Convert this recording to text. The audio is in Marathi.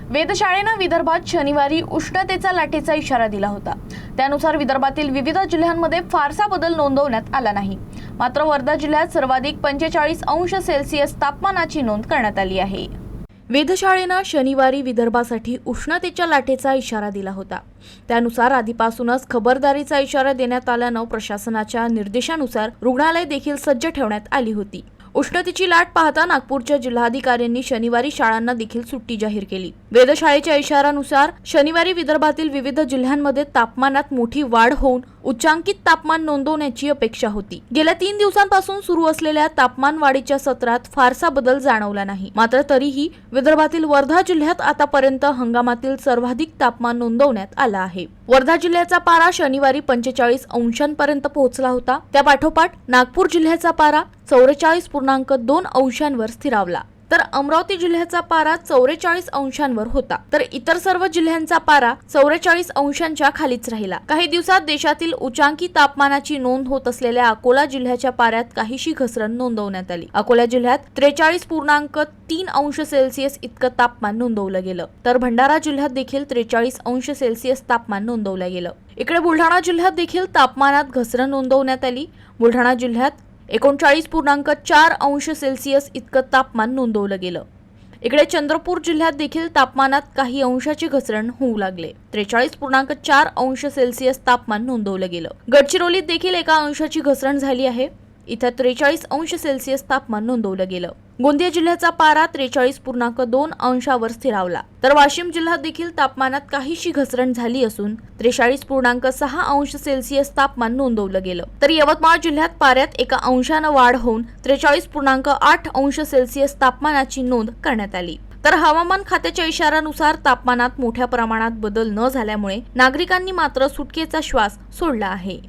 वेधशाळेनं विदर्भात शनिवारी उष्णतेचा लाटेचा इशारा दिला होता। त्यानुसार विदर्भातील विविध जिल्ह्यांमध्ये फारसा बदल नोंदवण्यात आला नाही। मात्र वर्धा जिल्ह्यात सर्वाधिक 45 अंश सेल्सिअस तापमानाची नोंद करण्यात आली आहे। वेधशाळेनं शनिवारी विदर्भासाठी उष्णतेच्या लाटेचा इशारा दिला होता। त्यानुसार आधीपासूनच खबरदारीचा इशारा देण्यात आल्यानं प्रशासनाच्या निर्देशानुसार रुग्णालय देखील सज्ज ठेवण्यात आली होती। उष्णतेची लाट पाहता नागपूरच्या जिल्हाधिकाऱ्यांनी शनिवारी शाळांना देखील सुट्टी जाहीर केली। वेधशाळेच्या इशाऱ्यानुसार शनिवारी विदर्भातील विविध जिल्ह्यांमध्ये तापमानात मोठी वाढ होऊन उच्चांकित तापमान नोंदवण्याची अपेक्षा होती। गेल्या 3 दिवसांपासून सुरू असलेल्या तापमान वाढीच्या सत्रात फारसा बदल जाणवला नाही। मात्र तरीही विदर्भातील वर्धा जिल्ह्यात आतापर्यंत हंगामातील सर्वाधिक तापमान नोंदवण्यात आलं आहे। वर्धा जिल्ह्याचा पारा शनिवारी 45 अंशांपर्यंत पोहोचला होता। त्या पाठोपाठ नागपूर जिल्ह्याचा पारा 44.2 अंशांवर स्थिरावला, तर अमरावती जिल्ह्याचा पारा 44 अंशांवर होता, तर इतर सर्व जिल्ह्यांचा पारा 44 अंशांच्या खालीच राहिला। काही दिवसात देशातील उच्चांकी तापमानाची नोंद होत असलेल्या अकोला जिल्ह्याच्या पाऱ्यात काहीशी घसरण नोंदवण्यात आली। अकोला जिल्ह्यात 43.3 अंश सेल्सिअस इतकं तापमान नोंदवलं गेलं, तर भंडारा जिल्ह्यात देखील 43 अंश सेल्सिअस तापमान नोंदवलं गेलं। इकडे बुलढाणा जिल्ह्यात देखील तापमानात घसरण नोंदवण्यात आली। बुलढाणा जिल्ह्यात 39.4 अंश सेल्सिअस इतकं तापमान नोंदवलं गेलं। इकडे चंद्रपूर जिल्ह्यात देखील तापमानात काही अंशाची घसरण होऊ लागले। 43.4 अंश सेल्सिअस तापमान नोंदवलं गेलं। गडचिरोलीत देखील 1 अंशाची घसरण झाली आहे। इथं 43 अंश सेल्सिअस तापमान नोंदवलं गेलं। गोंदिया जिल्ह्याचा पारा 43.2 अंशावर स्थिरावला, तर वाशिम जिल्ह्यात देखील तापमानात काहीशी घसरण झाली असून 43.6 अंश सेल्सिअस तापमान नोंदवलं गेलं। तर यवतमाळ जिल्ह्यात पाऱ्यात 1 अंशानं वाढ होऊन 43.8 अंश सेल्सिअस तापमानाची नोंद करण्यात आली। तर हवामान खात्याच्या इशाऱ्यानुसार तापमानात मोठ्या प्रमाणात बदल न झाल्यामुळे नागरिकांनी मात्र सुटकेचा श्वास सोडला आहे।